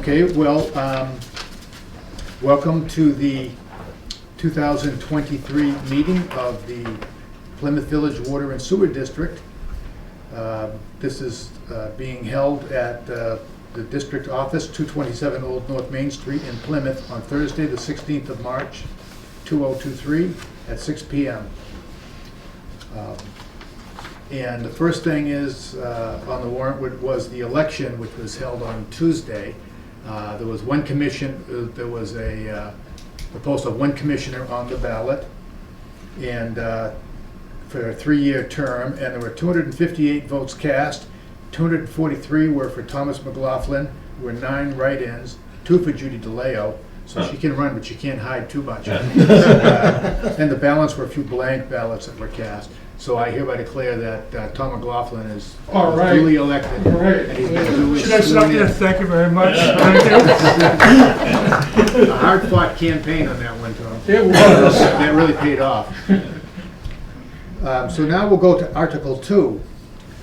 Okay, well, welcome to the 2023 meeting of the Plymouth Village Water and Sewer District. This is being held at the district office, 227 Old North Main Street in Plymouth on Thursday, the 16th of March, 2023 at 6 p.m. And the first thing is on the warrant was the election, which was held on Tuesday. There was one commission, there was a post of one commissioner on the ballot, and for a 3-year term, and there were 258 votes cast. 243 were for Thomas McLaughlin, there were 9 write-ins, 2 for Judy DeLeo, so she can run, but she can't hide too much. And the balance were a few blank ballots that were cast. So I hereby declare that Tom McLaughlin is duly elected. All right. And he's been duly Should I stop sworn there? in. Thank you very much. Thank you. A hard-fought campaign on that one, Tom. It was. That really paid off. So now we'll go to Article 2,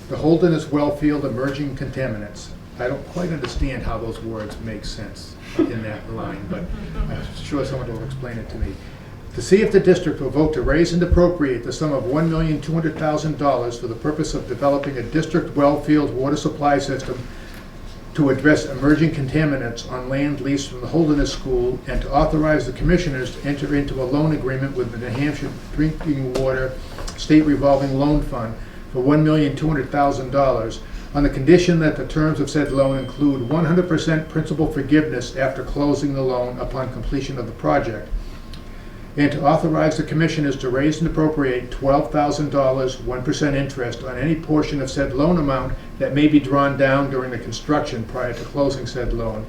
the Holderness Wellfield Emerging Contaminants. I don't quite understand how those words make sense in that line, but I'm sure someone will explain it to me. To see if the district will vote to raise and appropriate the sum of $1,200,000 for the purpose of developing a district wellfield water supply system to address emerging contaminants on land leased from the Holderness School, and to authorize the commissioners to enter into a loan agreement with the New Hampshire Drinking Water State Revolving Loan Fund for $1,200,000 on the condition that the terms of said loan include 100% principal forgiveness after closing the loan upon completion of the project, and to authorize the commissioners to raise and appropriate $12,000, 1% interest on any portion of said loan amount that may be drawn down during the construction prior to closing said loan,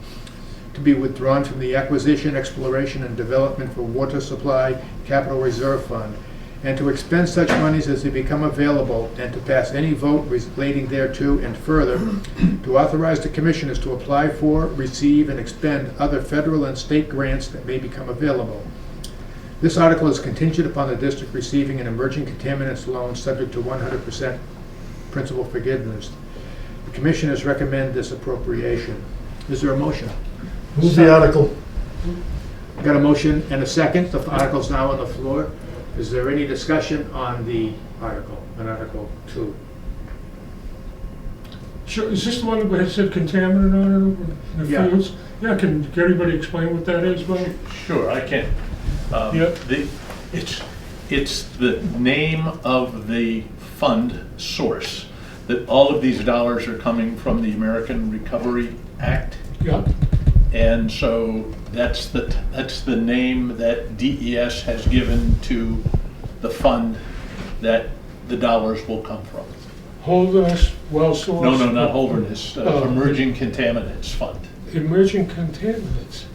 to be withdrawn from the Acquisition, Exploration, and Development for Water Supply Capital Reserve Fund, and to expend such monies as they become available, and to pass any vote relating thereto, and further, to authorize the commissioners to apply for, receive, and expend other federal and state grants that may become available. This article is contingent upon the district receiving an emerging contaminants loan subject to 100% principal forgiveness. The commissioners recommend this appropriation. Is there a motion? Move the article. Got a motion and a second. The article's now on the floor. Is there any discussion on the article, on Article 2? Sure, is this the one that said contaminant on it in the Yeah. fields? Yeah, can everybody explain what that is, Bob? Sure, I can. Yep. It's the name of the fund source, that all of these dollars are coming from the American Recovery Act. Yeah. And so that's the name that DES has given to the fund that the dollars will come from. Holderness well source? No, not Holderness, Oh. Emerging Contaminants Fund. Emerging contaminants.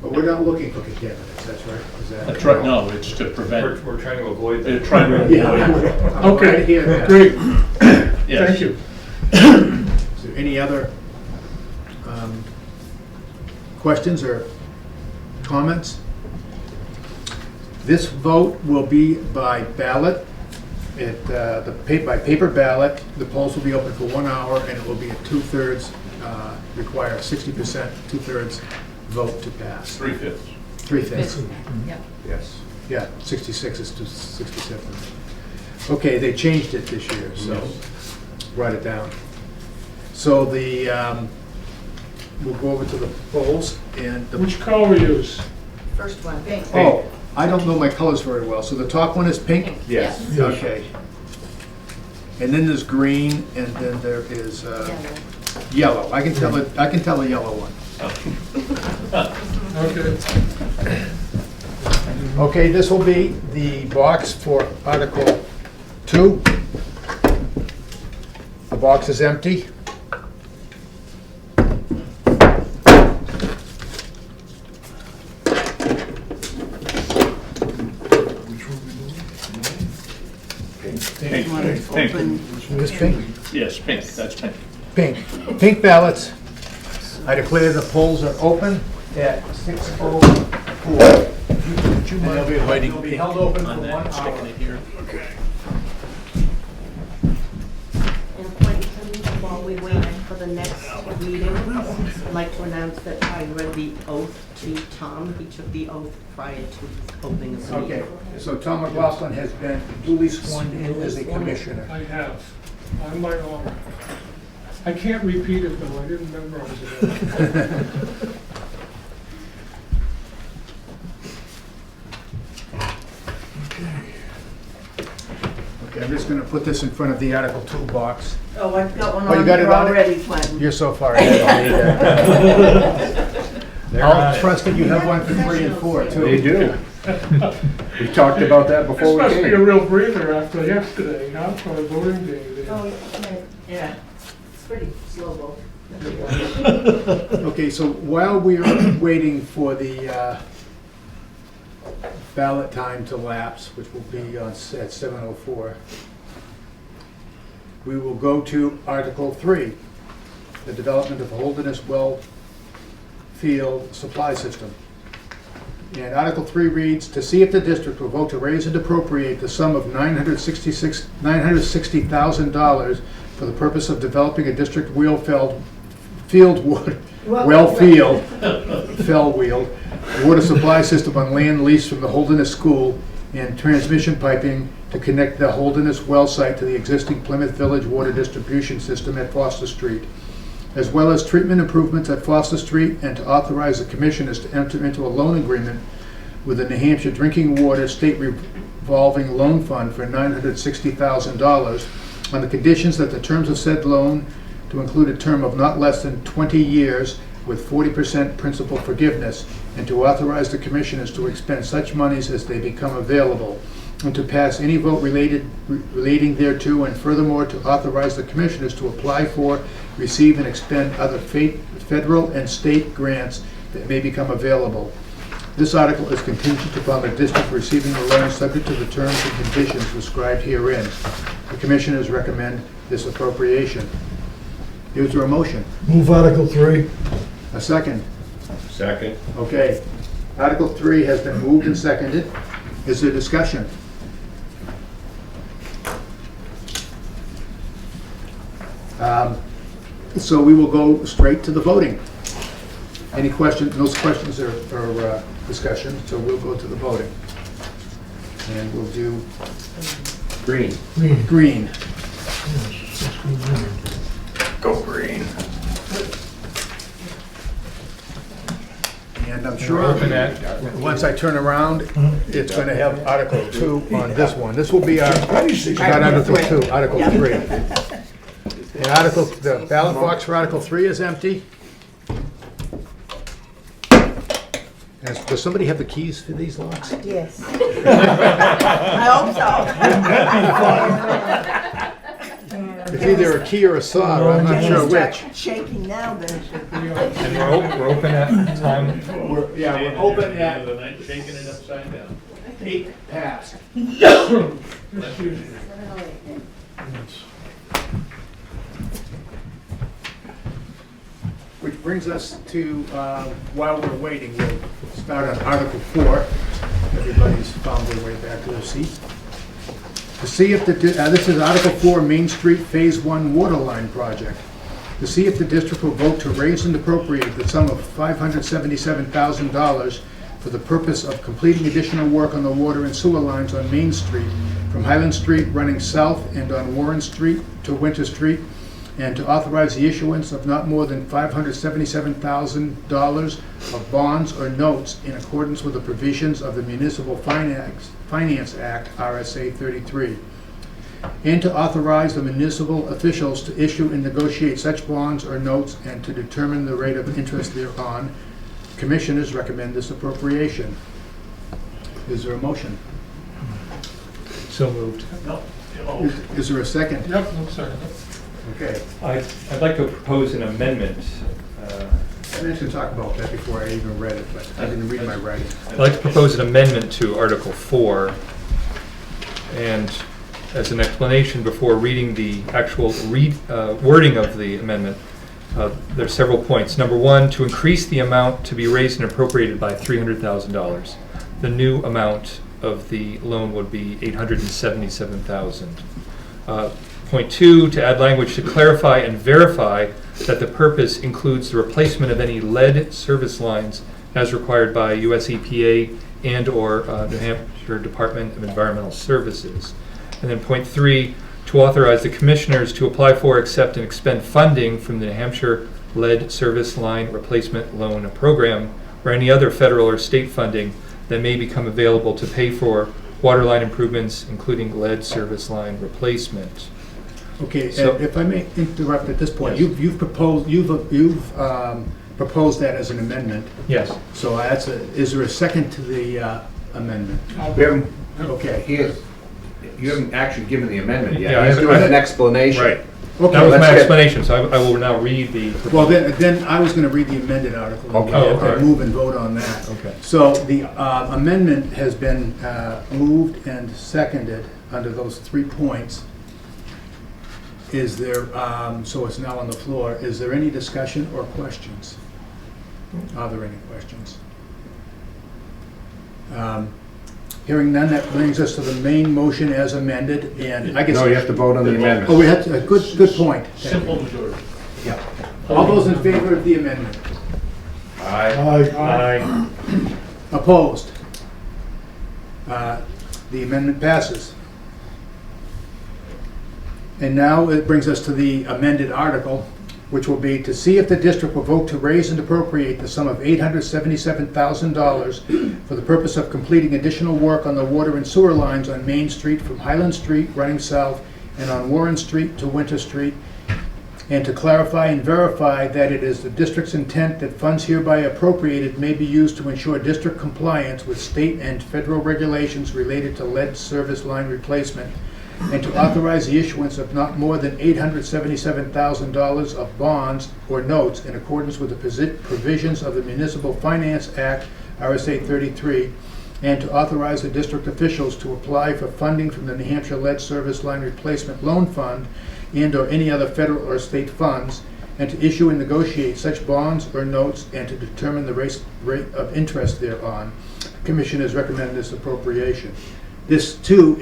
But we're not looking for contaminants, that's right? Is that- That's right, no, it's to prevent. We're trying to avoid They're that. trying to Yeah. avoid. I'm glad to Okay, hear that. great. Yes. Thank you. Is there any other questions or comments? This vote will be by ballot. By paper ballot. The polls will be open for 1 hour, and it will be a 2/3, require a 60%, 2/3 vote to pass. 3/5. 3/5. Yep. Yes. Yeah, 66 is to 67. Okay, they changed it this year, so write it down. So we'll go over to the polls, and Which color we use? First one, pink. oh, I don't know my colors very well, so the top one is pink? Yes. Okay. And then there's green, and then there is Yellow. yellow. I can tell the yellow one. Okay. Okay, this will be the box for Article 2. The box is empty. Pink. Open. This pink? Yes, pink, that's pink. Pink. Pink ballots. I declare the polls are open at 6:04. And they'll be held open for 1 hour. Sticking it here. And point to me while we wait. for the next meeting, I'd like to announce that I read the oath to Tom. He took the oath prior to his opening of the meeting. Okay, so Tom McLaughlin has been duly sworn in as a commissioner. I have, on my own. I can't repeat it though, I didn't memorize it. Okay, I'm just gonna put this in front of the Article 2 box. Oh, I've got one Oh, you on got it there on it? already, Glenn. You're so far ahead. I'll need that. I'll trust that you have one for 3 and 4 too. They do. We talked about that This before we must be a came. real breather after yesterday, huh, for a voting day. Oh, yeah, it's pretty slow vote. Okay, so while we are waiting for the ballot time to lapse, which will be at 7:04, we will go to Article 3, the development of Holderness Well Field Supply System. And Article 3 reads, to see if the district will vote to raise and appropriate the sum of $960,000 for the purpose of developing a district fell-wheeled water supply system on land leased from the Holderness School and transmission piping to connect the Holderness well site to the existing Plymouth Village water distribution system at Foster Street, as well as treatment improvements at Foster Street, and to authorize the commissioners to enter into a loan agreement with the New Hampshire Drinking Water State Revolving Loan Fund for $960,000 on the conditions that the terms of said loan to include a term of not less than 20 years with 40% principal forgiveness, and to authorize the commissioners to expend such monies as they become available, and to pass any vote relating thereto, and furthermore to authorize the commissioners to apply for, receive, and expend other federal and state grants that may become available. This article is contingent upon the district receiving the loan subject to the terms and conditions described herein. The commissioners recommend this appropriation. Is there a motion? Move Article 3. A second? Second. Okay. Article 3 has been moved and seconded. Is there discussion? So we will go straight to the voting. Any questions? No questions or discussion, so we'll go to the voting. And we'll do Green. green. Go green. And I'm sure once I turn around, it's going to have Article 2 on this one. This will be our, not Article 2, Article 3. The ballot box for Article 3 is empty. Does somebody have the keys for these locks? Yes. I hope so. It's either a key or a saw, I'm not sure which. Shaking now, then. And we're open at time. We're open at Shaking it upside down. 8 past. Which brings us to, while we're waiting, we'll start on Article 4. Everybody's found their way back to their seats. To see if this is Article 4, Main Street Phase 1 Water Line Project. To see if the district will vote to raise and appropriate the sum of $577,000 for the purpose of completing additional work on the water and sewer lines on Main Street from Highland Street running south and on Warren Street to Winter Street, and to authorize the issuance of not more than $577,000 of bonds or notes in accordance with the provisions of the Municipal Finance Act, RSA 33, and to authorize the municipal officials to issue and negotiate such bonds or notes and to determine the rate of interest thereon. Commissioners recommend this appropriation. Is there a motion? So moved. Is there a second? Yep, I'm sorry. Okay. I'd like to propose an amendment. I meant to talk about that before I even read it, but I didn't read my writing. I'd like to propose an amendment to Article 4. And as an explanation before reading the actual wording of the amendment, there are several points. Number one, to increase the amount to be raised and appropriated by $300,000. The new amount of the loan would be $877,000. Point two, to add language to clarify and verify that the purpose includes the replacement of any lead service lines as required by US EPA and/or New Hampshire Department of Environmental Services. And then point 3, to authorize the commissioners to apply for, accept, and expend funding from the New Hampshire Lead Service Line Replacement Loan Program or any other federal or state funding that may become available to pay for water line improvements, including lead service line replacement. Okay, So- if I may interrupt at this point, Yes. you've proposed that as an amendment, Yes. so is there a second to the amendment? We haven't, Okay. you haven't actually given the amendment Yeah, I yet. He's haven't- doing an explanation. Right. Okay, That was let's my get- explanation, so I will now read the. well, then I was gonna read the amended article. Okay. Oh, And okay. move and vote on that. Okay. So the amendment has been moved and seconded under those 3 points. Is there, so it's now on the floor, is there any discussion or questions? Are there any questions? Hearing none, that brings us to the main motion as amended, and I guess... No, you have to vote on the amendment. Oh, we have to, good point. Simple majority. Yeah. All those in favor of the amendment? Aye. Aye. Opposed? The amendment passes. And now it brings us to the amended article, which will be to see if the district will vote to raise and appropriate the sum of $877,000 for the purpose of completing additional work on the water and sewer lines on Main Street from Highland Street running south and on Warren Street to Winter Street, and to clarify and verify that it is the district's intent that funds hereby appropriated may be used to ensure district compliance with state and federal regulations related to lead service line replacement, and to authorize the issuance of not more than $877,000 of bonds or notes in accordance with the provisions of the Municipal Finance Act, RSA 33, and to authorize the district officials to apply for funding from the New Hampshire Lead Service Line Replacement Loan Fund and/or any other federal or state funds, and to issue and negotiate such bonds or notes and to determine the rate of interest thereon. The Commission has recommended this appropriation. This too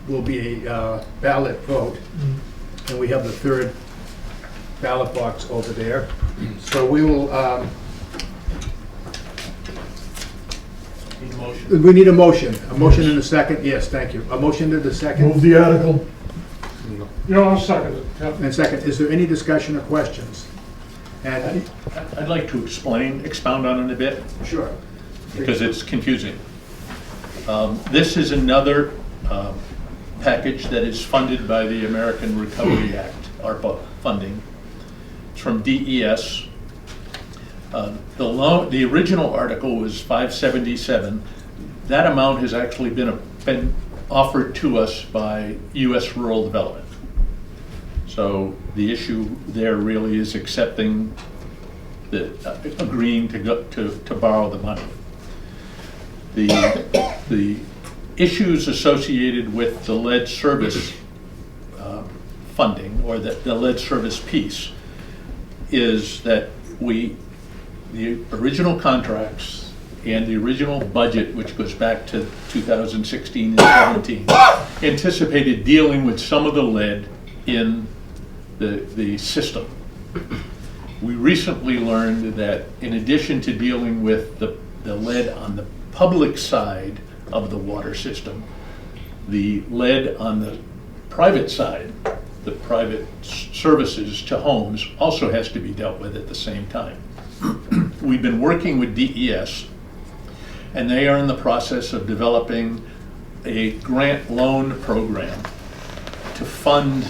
will be a ballot vote, and we have the third ballot box over there. So we will, Need a motion. we need a motion and a second, yes, thank you. A motion and a second, Move the article. I'll second it. Yeah. and second, is there any discussion or questions? And, I'd like to expound on it a bit, sure. because it's confusing. This is another package that is funded by the American Recovery Act, ARPA funding. It's from DES. The original article was $577. That amount has actually been offered to us by U.S. Rural Development. So the issue there really is accepting agreeing to borrow the money. The issues associated with the lead service funding, or the lead service piece, is that the original contracts and the original budget, which goes back to 2016 and 17, anticipated dealing with some of the lead in the system. We recently learned that in addition to dealing with the lead on the public side of the water system, the lead on the private side, the private services to homes, also has to be dealt with at the same time. We've been working with DES, and they are in the process of developing a grant loan program to fund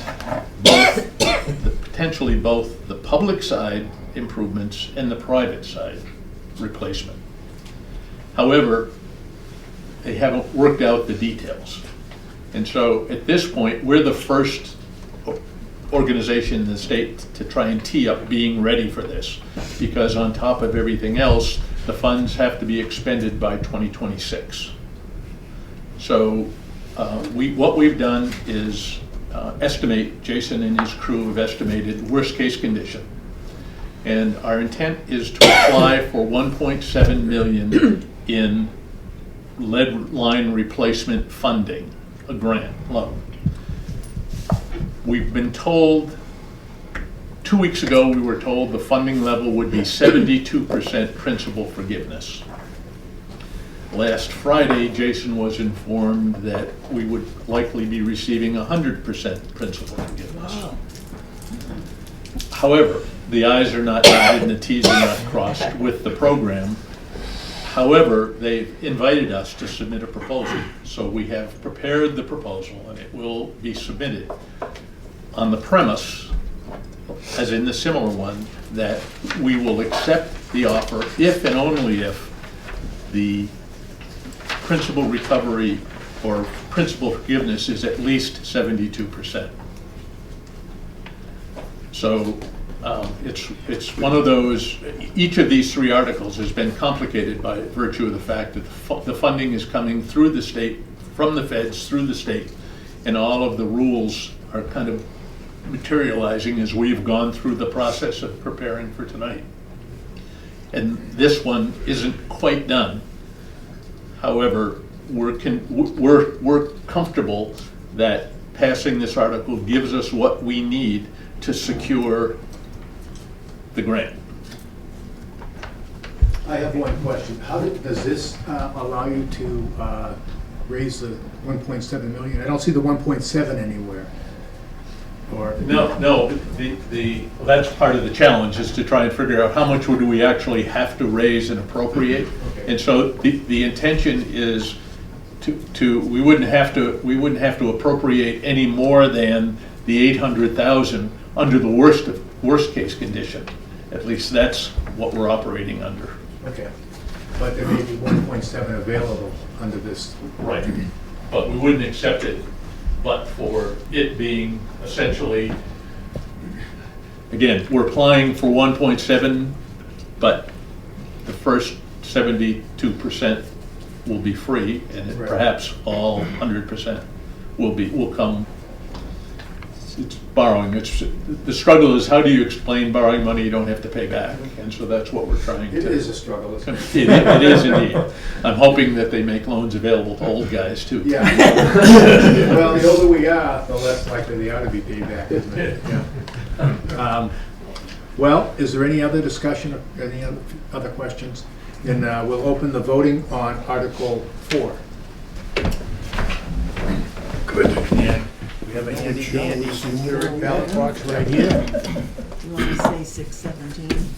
potentially both the public side improvements and the private side replacement. However, they haven't worked out the details. And so at this point, we're the first organization in the state to try and tee up being ready for this, because on top of everything else, the funds have to be expended by 2026. So what we've done is estimate, Jason and his crew have estimated worst case condition. And our intent is to apply for 1.7 million in lead line replacement funding, a grant loan. We've been told 2 weeks ago, we were told the funding level would be 72% principal forgiveness. Last Friday, Jason was informed that we would likely be receiving 100% principal forgiveness. However, the I's are not dotted and the T's are not crossed with the program. However, they've invited us to submit a proposal. So we have prepared the proposal and it will be submitted on the premise, as in the similar one, that we will accept the offer if and only if the principal recovery or principal forgiveness is at least 72%. So it's one of those, each of these 3 articles has been complicated by virtue of the fact that the funding is coming through the state, from the feds through the state, and all of the rules are kind of materializing as we've gone through the process of preparing for tonight. And this one isn't quite done. However, we're comfortable that passing this article gives us what we need to secure the grant. I have one question. Does this allow you to raise the 1.7 million? I don't see the 1.7 anywhere. Or No, that's part of the challenge, is to try and figure out how much do we actually have to raise and appropriate. Okay. And so the intention is we wouldn't have to appropriate any more than the 800,000 under the worst case condition. At least that's what we're operating under. Okay, but there may be 1.7 available under this. Right. But we wouldn't accept it, but for it being essentially, again, we're applying for 1.7, but the first 72% will be free, and Right. perhaps all 100% will come. It's borrowing. The struggle is, how do you explain borrowing money you don't have to pay back? And so that's what we're trying to. It is a struggle, isn't it? It is indeed. I'm hoping that they make loans available to old guys too. Yeah. Well, the older we are, the less likely they are to be paid back, isn't it? Yeah. Well, is there any other discussion, or any other questions? Then we'll open the voting on Article 4. Good. And we have a handy third ballot box right here. You want to say 617?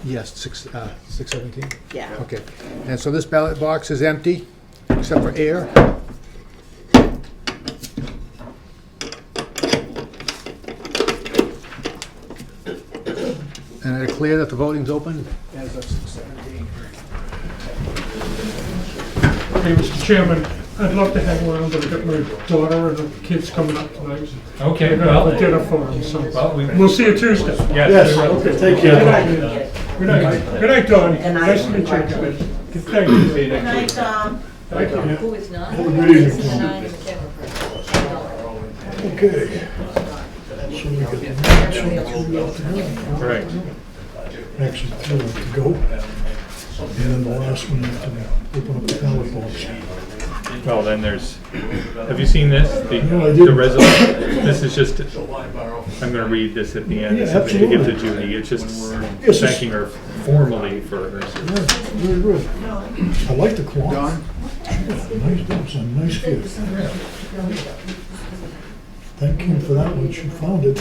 Yes, 617. Yeah. Okay, and so this ballot box is empty, except for air. And I declare that the voting's open as of 6:17. Okay, Mr. Chairman, I'd love to hang around, but I've got my daughter and the kids coming up tonight. Okay, We're gonna have well, a dinner for them, so well, we'll see you Tuesday. Yes, okay, take care. Good night. Good night. Good night, Don. And I- Nice to meet you guys. Thank you. Good night, Tom. Thank you. Who is not? Have a good evening, Tom. And I am the camera person. Okay. So we got the next one, two left to go. right. Actually, 2 left to go. And then the last one after that. Open up the ballot box. Well, then there's, have you seen this? No, I The didn't. resolution, this is just, I'm gonna read this at the end. Yeah, This is something to give to absolutely. Judy. It's just Yes, thanking her formally for her. Yeah, very good. I like the cloth. Don? Nice, that was a nice gift. Thank you for that one, she found it.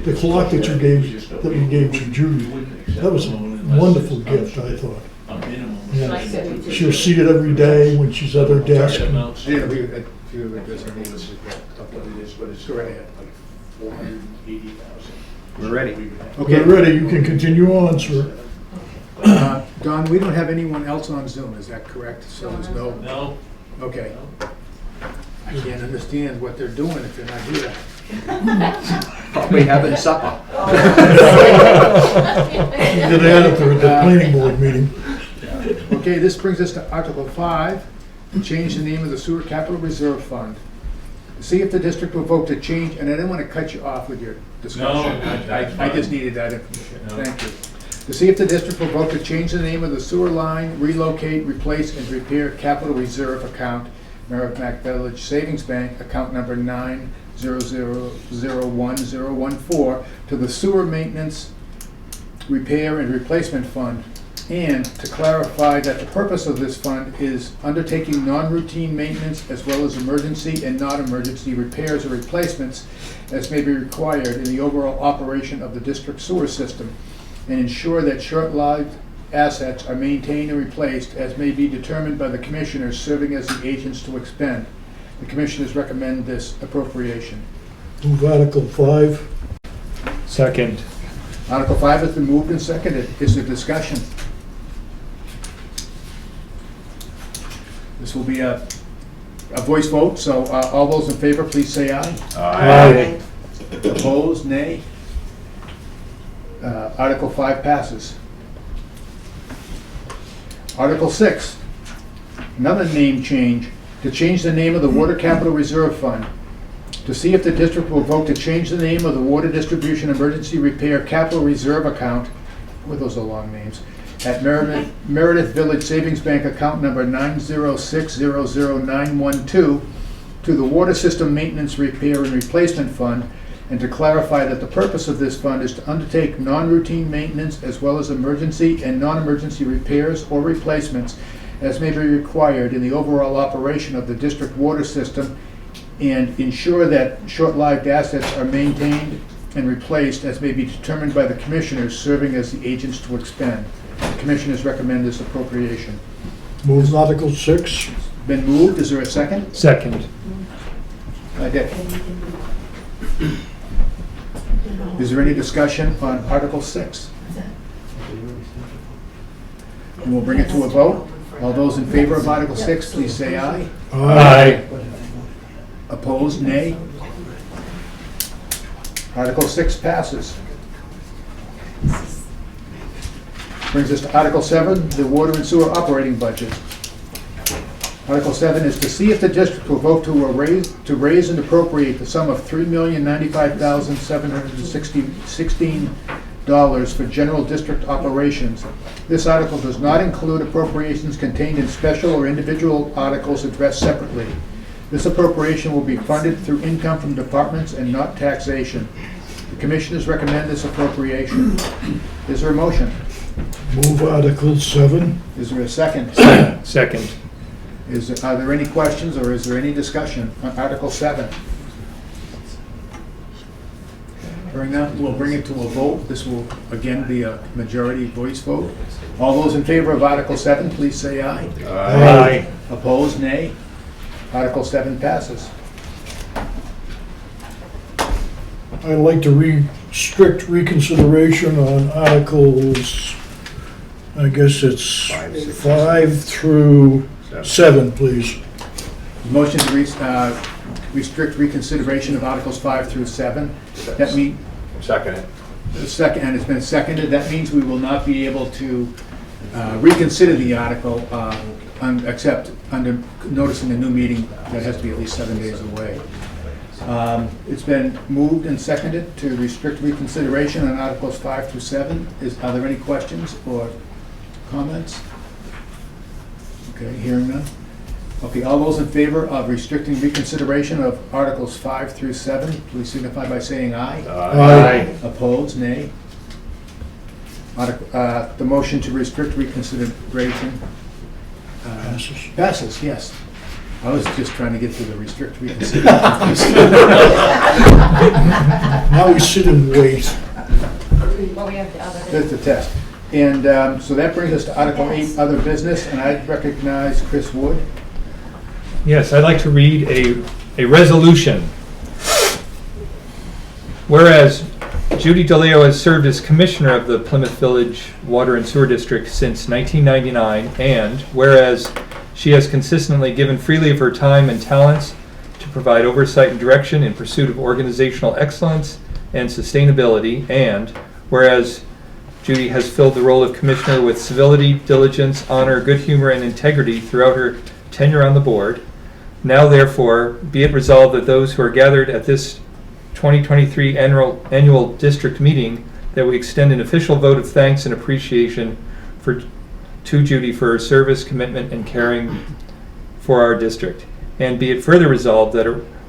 The clock that we gave to Judy, that was a wonderful gift, I thought. Yeah. She'll see it every day when she's at her desk. Yeah, we were addressing this. Go right ahead. We're ready. Okay, ready, you can continue on, sir. Don, we don't have anyone else on Zoom, is that correct? So there's no, No? okay. I can't understand what they're doing if they're not here. Probably having supper. You did add it to the planning board meeting. Okay, this brings us to Article 5, change the name of the Sewer Capital Reserve Fund. See if the district will vote to change, and I didn't want to cut you off with your discussion. No, I just needed that information. No. Thank you. To see if the district will vote to change the name of the sewer line, relocate, replace, and repair capital reserve account, Merrimack Village Savings Bank, account number 0001014 to the Sewer Maintenance, Repair, and Replacement Fund, and to clarify that the purpose of this fund is undertaking non-routine maintenance as well as emergency and non-emergency repairs or replacements as may be required in the overall operation of the district sewer system, and ensure that short-lived assets are maintained and replaced as may be determined by the commissioners serving as the agents to expend. The commissioners recommend this appropriation. Move Article 5. Second. Article 5 has been moved and seconded. Is there discussion? This will be a voice vote, so all those in favor, please say aye. Aye. Opposed, nay. Article 5 passes. Article 6, another name change, to change the name of the Water Capital Reserve Fund. To see if the district will vote to change the name of the Water Distribution Emergency Repair Capital Reserve Account, boy, those are long names, at Meredith Village Savings Bank account number 906000912 to the Water System Maintenance, Repair, and Replacement Fund, and to clarify that the purpose of this fund is to undertake non-routine maintenance as well as emergency and non-emergency repairs or replacements as may be required in the overall operation of the district water system, and ensure that short-lived assets are maintained and replaced as may be determined by the commissioners serving as the agents to expend. The commissioners recommend this appropriation. Move Article 6. Been moved, is there a second? Second. Dick. Is there any discussion on Article 6? And we'll bring it to a vote. All those in favor of Article 6, please say aye. Aye. Opposed, nay. Article 6 passes. Brings us to Article 7, the Water and Sewer Operating Budget. Article 7 is to see if the district will vote to raise and appropriate the sum of $3,095,716 for general district operations. This article does not include appropriations contained in special or individual articles addressed separately. This appropriation will be funded through income from departments and not taxation. The commissioners recommend this appropriation. Is there a motion? Move Article 7. Is there a second? Second. Are there any questions or is there any discussion on Article 7? Hearing none, we'll bring it to a vote. This will again be a majority voice vote. All those in favor of Article 7, please say aye. Aye. Opposed, nay. Article 7 passes. I'd like to restrict reconsideration on Articles, I guess it's 5 through 7, please. Motion to restrict reconsideration of Articles 5 through 7. That means, Second it. and it's been seconded. That means we will not be able to reconsider the article except under noticing a new meeting that has to be at least 7 days away. It's been moved and seconded to restrict reconsideration on Articles 5 through 7. Are there any questions or comments? Okay, hearing none. Okay, all those in favor of restricting reconsideration of Articles 5 through 7, please signify by saying aye. Aye. Opposed, nay. The motion to restrict reconsideration passes, yes. I was just trying to get to the restrict reconsideration. Now we sit and wait. Well, we have the other. That's the test. And so that brings us to Article 8, Other Business, and I recognize Chris Wood. Yes, I'd like to read a resolution. Whereas Judy DeLeo has served as Commissioner of the Plymouth Village Water and Sewer District since 1999, and whereas she has consistently given freely of her time and talents to provide oversight and direction in pursuit of organizational excellence and sustainability, and whereas Judy has filled the role of Commissioner with civility, diligence, honor, good humor, and integrity throughout her tenure on the board, now therefore be it resolved that those who are gathered at this 2023 annual district meeting, that we extend an official vote of thanks and appreciation to Judy for her service, commitment, and caring for our district. And be it further resolved that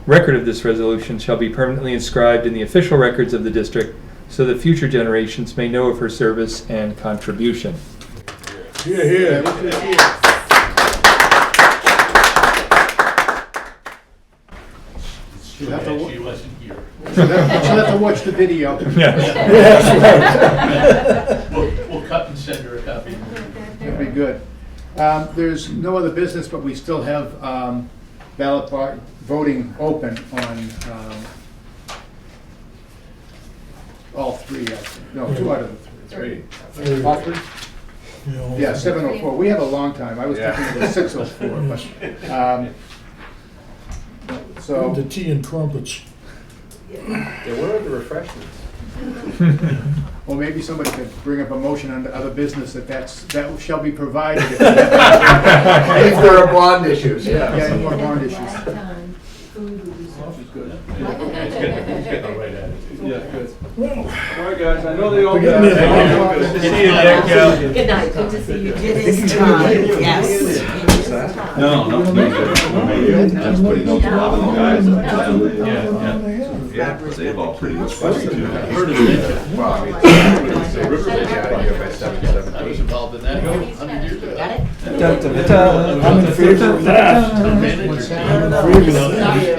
record of this resolution shall be permanently inscribed in the official records of the district so that future generations may know of her service and contribution. Here, here. You'll have to, She wasn't here. you'll have to watch the video. We'll cut and send her a copy. That'd be good. There's no other business, but we still have ballot voting open on all three, I think. No, 2 out of the 3. All 3? Yeah, 7:04. We have a long time. I was thinking it was 6:04, but, so. The tea and crumpets. Yeah, where are the refreshments? Well, maybe somebody could bring up a motion under other business that shall be provided. If If there are bond issues, yeah, yeah. any more bond issues. Lifetime food reserve. She's good. He's got the right attitude. Yeah, good. Well, All right, guys, I know they all Forgive got me it. if I'm- Good to See you, Dick. Yeah. Good night, good to see you. It is time, yes. It is time. No, that's pretty much a lot of the guys in the town. Yeah, they've all pretty much busted too. I've heard of it. Well, I mean, say River's out of here by I was 7:17. involved in that 100 years ago. Got it? I'm in favor of that. Town manager.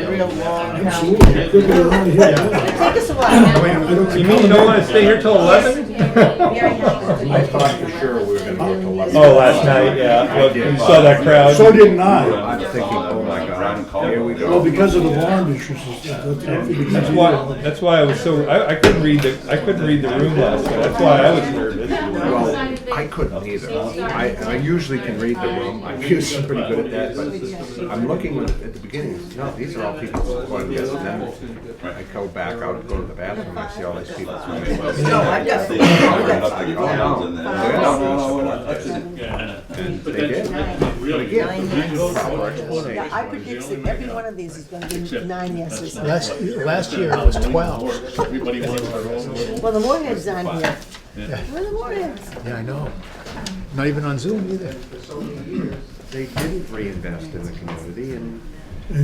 Real long Absolutely. Could be around here. Take us a while. You mean you don't want to stay here till 11? I thought for sure we were gonna be at 11. Oh, last night, yeah. Well, you saw that crowd. So didn't I. I'm thinking, oh my God, here we Well, go. because of the bond issues and stuff. That's why I was so, I couldn't read the room last night. That's why I was nervous. Well, I couldn't either. I usually can read the room. I'm usually pretty good at that, but I'm looking at the beginning, no, these are all people who supported this, and then I go back out, go to the bathroom, I see all these people. No, I got it. Oh, and they did. Yeah, I predict that every one of these is gonna be 9 yeses. Last year it was 12. Everybody wants their own little. Well, the Moorheads on here. Where are the Moorheads? Yeah, I know. Not even on Zoom either. They didn't reinvest in the community, and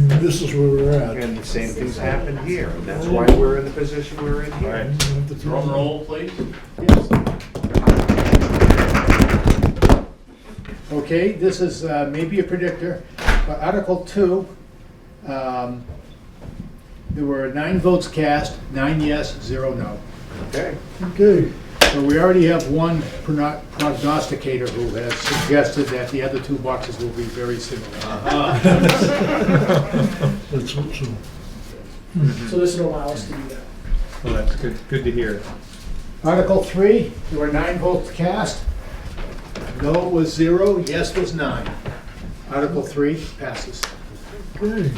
this is where we're at. the same things happened here, and that's why we're in the position we're in here. Drum roll, please. Okay, this is maybe a predictor. Article 2, there were 9 votes cast, 9 yes, 0 no. Okay. Okay. So we already have one prognosticator who has suggested that the other 2 boxes will be very similar. Let's hope so. So this will allow us to do that. Well, that's good to hear. Article 3, there were 9 votes cast. No was 0, yes was 9. Article 3 passes. Okay.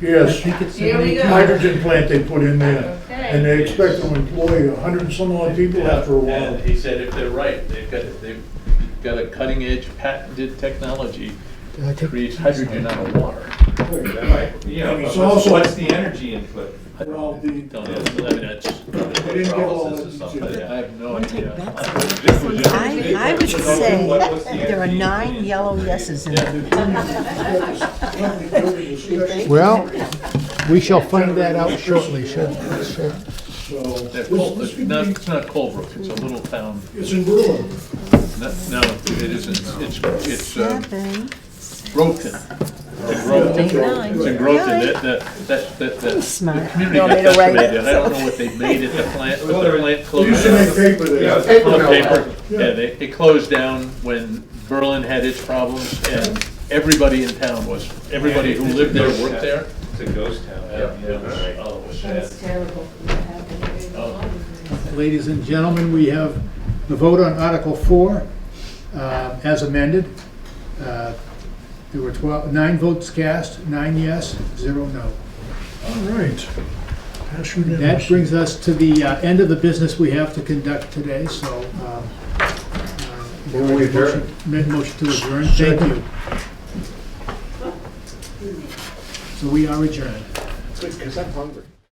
Yes, Here we go. hydrogen plant they put in there, and they expect to employ 100 and some odd people after a while. And he said if they're right, they've got a cutting edge patented technology that creates hydrogen out of water. Yeah, It's also- what's the energy input? Well, the, Don't know, I mean, that's just. They didn't give all process or the something. details. I have no Wanna take idea. bets? I would say there are 9 yellow yeses in it. Well, we shall find that out shortly, so, It's not Colebrook, it's a little town. it's in Berlin. No, it isn't. It's 7, Groveton. It's in Groveton. That smart. community You want me got to write decimated. it? I don't know what they made at the plant, but the plant They closed used to down. make paper there. Paper. Yeah, they closed down when Berlin had its problems, and everybody in town everybody who lived there worked there. It's a ghost town. Oh, it was sad. That's terrible. Ladies and gentlemen, we have the vote on Article 4 as amended. There were 9 votes cast, 9 yes, 0 no. All right. Pass unanimous. That brings us to the end of the business we have to conduct today, so motion to adjourn. Thank you. So we are adjourned. Because I'm hungry.